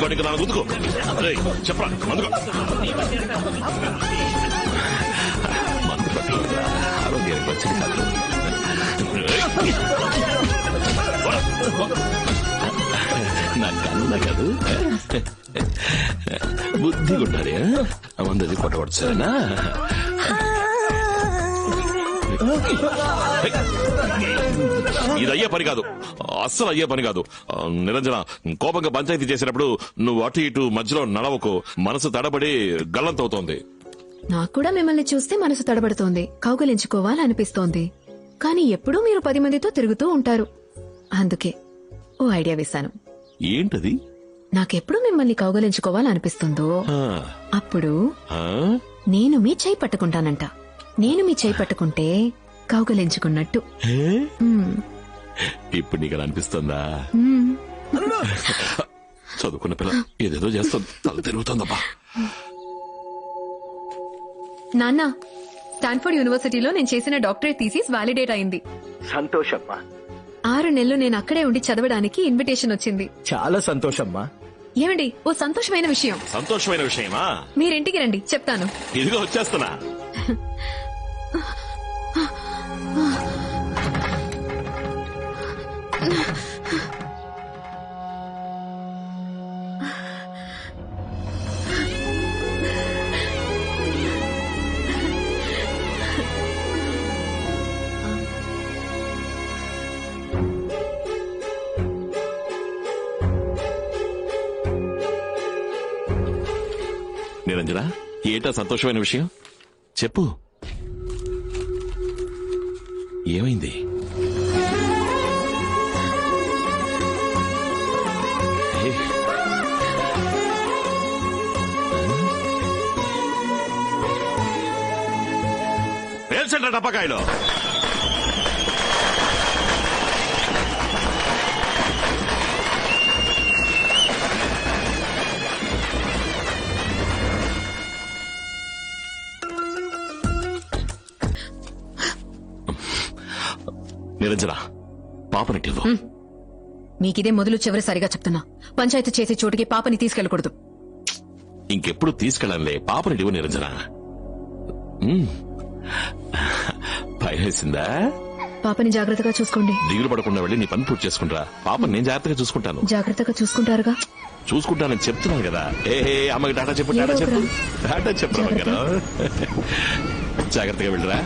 ఇంకోటి ఇంకా నాలుగు ఉతుకో. చెప్పరా అందుకో. మందు పట్ల ఆరోగ్యానికి వచ్చింది కాదు. నా కన్నా కాదు బుద్ధి కొట్టాలి. మందది కొట్టకూడదు సరేనా? ఇది అయ్యే పని కాదు, అస్సలు అయ్యే పని కాదు. నిరంజన, కోపంగా పంచాయతీ చేసినప్పుడు నువ్వు అటు ఇటు మధ్యలో నడవకు. మనసు తడబడి గల్లంతవుతోంది. నాకు కూడా మిమ్మల్ని చూస్తే మనసు తడబడుతోంది, కౌగలించుకోవాలనిపిస్తోంది. కానీ ఎప్పుడూ మీరు 10 మందితో తిరుగుతూ ఉంటారు. అందుకే ఓ ఐడియా వేశాను. ఏంటది? నాకెప్పుడు మిమ్మల్ని కౌగలించుకోవాలనిపిస్తుందో అప్పుడు నేను మీ చేయి పట్టుకుంటానంట. నేను మీ చేయి పట్టుకుంటే కౌగలించుకున్నట్టు. ఇప్పుడు నీకు అలా అనిపిస్తుందా? చదువుకున్న పిల్ల ఏదేదో చేస్తుంది, తల తిరుగుతుందబ్బా. నాన్న, స్టాన్ఫోర్డ్ యూనివర్సిటీలో నేను చేసిన డాక్టరేట్ థీసిస్ వాలిడేట్ అయింది. సంతోషమ్మా. 6 నెలలు నేను అక్కడే ఉండి చదవడానికి ఇన్విటేషన్ వచ్చింది. చాలా సంతోషమ్మా. ఏమండి, ఓ సంతోషమైన విషయం. సంతోషమైన విషయమా? మీరింటికి రండి, చెప్తాను. ఇదిగో వచ్చేస్తున్నా. నిరంజన, ఏంటా సంతోషమైన విషయం? చెప్పు. ఏమైంది? పేల్చండి టపకాయలో. నిరంజన, పాపనిటివ్వు. మీకిదే మొదలు చివరిసారిగా చెప్తున్నా. పంచాయతీ చేసే చోటికి పాపని తీసుకెళ్లకూడదు. ఇంకెప్పుడు తీసుకెళ్ళంలే. పాపనిటివ్వు నిరంజన. భయం వేసిందా? పాపని జాగ్రత్తగా చూసుకోండి. దిగులు పడకుండా వెళ్ళి నీ పని పూర్తి చేసుకుంటా. పాపని నేను జాగ్రత్తగా చూసుకుంటాను. జాగ్రత్తగా చూసుకుంటారుగా? చూసుకుంటానని చెప్తున్నాను కదా. అమ్మకి టాటా చెప్పు. టాటా చెప్పు. టాటా చెప్పు. జాగ్రత్తగా వెళ్ళరా.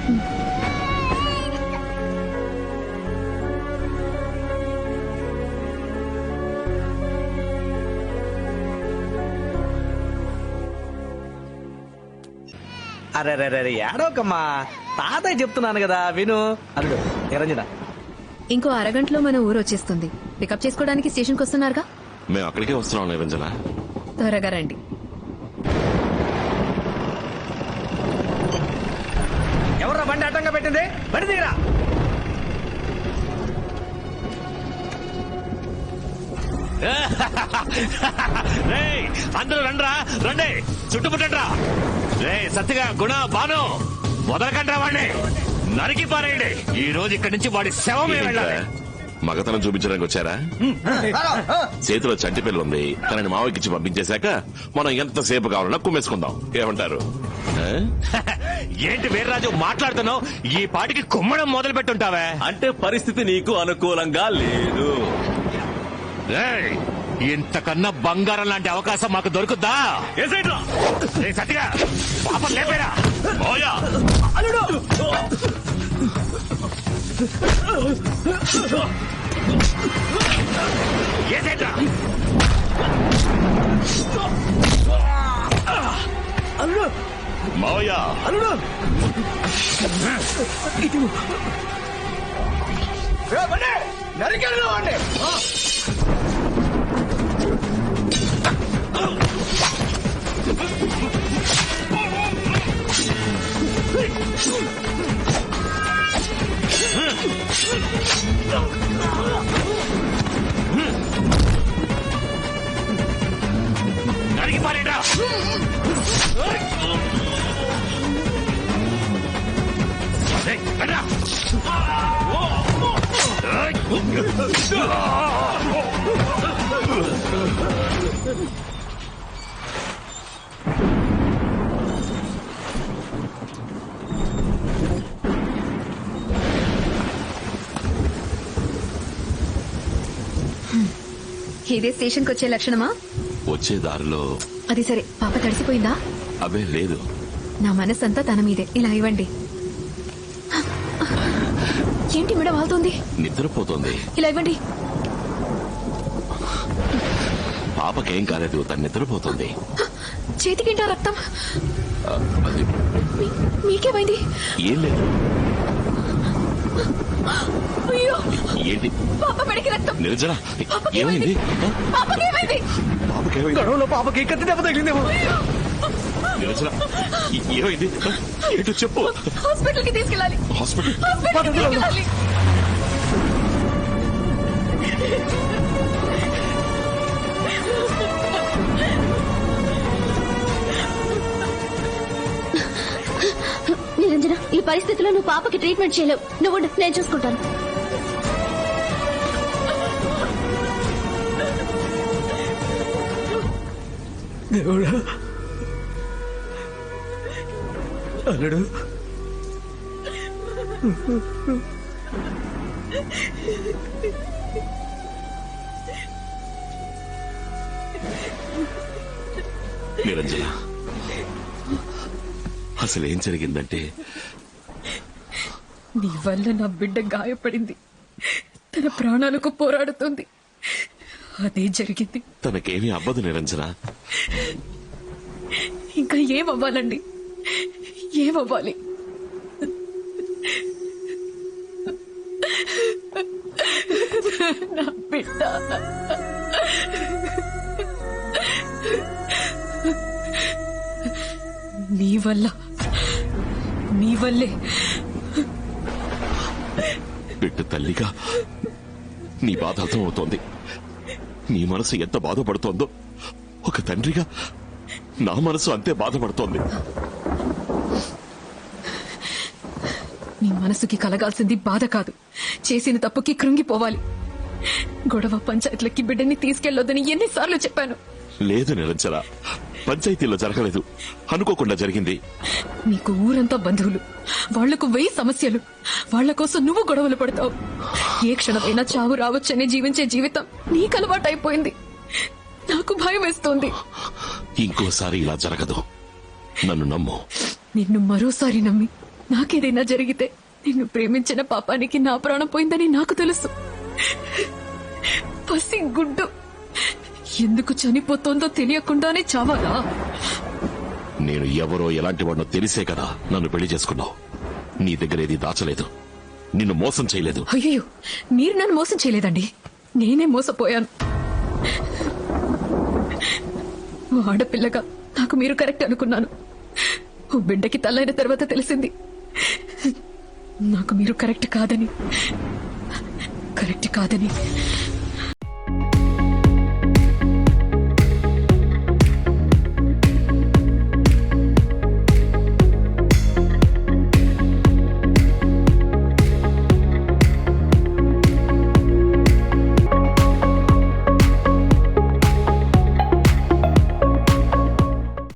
అరే ఏడోకమ్మా, తాతయ్య చెప్తున్నాను కదా విను. అల్లుడు నిరంజన, ఇంకో అరగంటలో మన ఊరు వచ్చేస్తుంది. పికప్ చేసుకోవడానికి స్టేషన్కి వస్తున్నారుగా? మేము అక్కడికే వస్తున్నాం నిరంజన. త్వరగా రండి. ఎవర్రా బండి అడ్డంగా పెట్టింది? బండి దిగరా. అందరూ రండ్రా, రండి, చుట్టుముట్టండ్రా. రే సత్తిగా, గుణ, బాను, వదలకండ్రా వాడిని. నరికి పారేయండి. ఈ రోజు ఇక్కడి నుంచి వాడి శవమే వెళ్ళాలి. మగతనం చూపించడానికి వచ్చారా? చేతిలో చంటి పిల్ల ఉంది. తనని మావకిచ్చి పంపించేశాక మనం ఎంతసేపు కావాలన్నా కుమ్మేసుకుందాం. ఏమంటారు? ఏంటి వీర్రాజు మాట్లాడుతున్నావు? ఈ పాటికి కుమ్మడం మొదలు పెట్టుంటావే. అంటే పరిస్థితి నీకు అనుకూలంగా లేదు. ఇంతకన్నా బంగారం లాంటి అవకాశం మాకు దొరుకుద్దా? సత్తిగా, పాపం లేపేరా. మావయ్య, అల్లుడు నరికెళ్ళు వాడిని. నరికి పారేరా. ఇదే స్టేషన్కి వచ్చే లక్షణమా? వచ్చే దారిలో అది సరే, పాప తడిసిపోయిందా? అవే లేదు. నా మనసంతా తన మీదే. ఇలా ఇవ్వండి. ఏంటి మేడం వాళ్తుంది? నిద్రపోతోంది. ఇలా ఇవ్వండి. పాపకేం కాలేదు, తను నిద్రపోతుంది. చేతికింటా రక్తం. అది మీకేమైంది? ఏం లేదు. అయ్యో, ఏంటి పాప మెడకి రక్తం. నిరంజన, పాపకి ఏమైంది? పాపకేమైంది? పాపకేమైంది? గొడవలో పాపకి కత్తి దెబ్బ తగిలిందేమో. నిరంజన, ఏమైంది? ఏంటో చెప్పు. హాస్పిటల్ కి తీసుకెళ్ళాలి. హాస్పిటల్? హాస్పిటల్ కి తీసుకెళ్ళాలి. నిరంజన, ఈ పరిస్థితిలో నువ్వు పాపకి ట్రీట్మెంట్ చేయలేవు. నువ్వు ఉండు, నేను చూసుకుంటాను. దేవుడా, అల్లుడు, నిరంజన, అసలు ఏం జరిగిందంటే, నీ వల్ల నా బిడ్డ గాయపడింది. తన ప్రాణాలకు పోరాడుతుంది. అదే జరిగింది. తనకేమీ అవ్వదు నిరంజన. ఇంకా ఏమవ్వాలండి? ఏమవ్వాలి? నా బిడ్డ నీ వల్లే బిడ్డ తల్లిగా నీ బాధ అర్థమవుతోంది. నీ మనసు ఎంత బాధపడుతోందో ఒక తండ్రిగా నా మనసు అంతే బాధపడుతోంది. నీ మనసుకి కలగాల్సింది బాధ కాదు, చేసిన తప్పుకి కృంగిపోవాలి. గొడవ పంచాయతీలకి బిడ్డని తీసుకెళ్లొద్దని ఎన్నిసార్లు చెప్పాను. లేదు నిరంజన, పంచాయతీలో జరగలేదు, అనుకోకుండా జరిగింది. నీకు ఊరంతా బంధువులు, వాళ్లకు 1000 సమస్యలు. వాళ్ల కోసం నువ్వు గొడవలు పడతావు. ఏ క్షణమైనా చావు రావచ్చని జీవించే జీవితం నీకు అలవాటైపోయింది. నాకు భయం వేస్తోంది. ఇంకోసారి ఇలా జరగదు, నన్ను నమ్ము. నిన్ను మరోసారి నమ్మి నాకేదైనా జరిగితే నిన్ను ప్రేమించిన పాపానికి నా ప్రాణం పోయిందని నాకు తెలుసు. పసి గుడ్డు ఎందుకు చనిపోతోందో తెలియకుండానే చావాలా? నేను ఎవరో ఎలాంటి వాడినో తెలిసే కదా నన్ను పెళ్లి చేసుకున్నావు. నీ దగ్గర ఏది దాచలేదు, నిన్ను మోసం చేయలేదు. అయ్యో, మీరు నన్ను మోసం చేయలేదండి, నేనే మోసపోయాను. ఓ ఆడపిల్లగా నాకు మీరు కరెక్ట్ అనుకున్నాను. ఓ బిడ్డకి తల్లైన తర్వాత తెలిసింది నాకు మీరు కరెక్ట్ కాదని.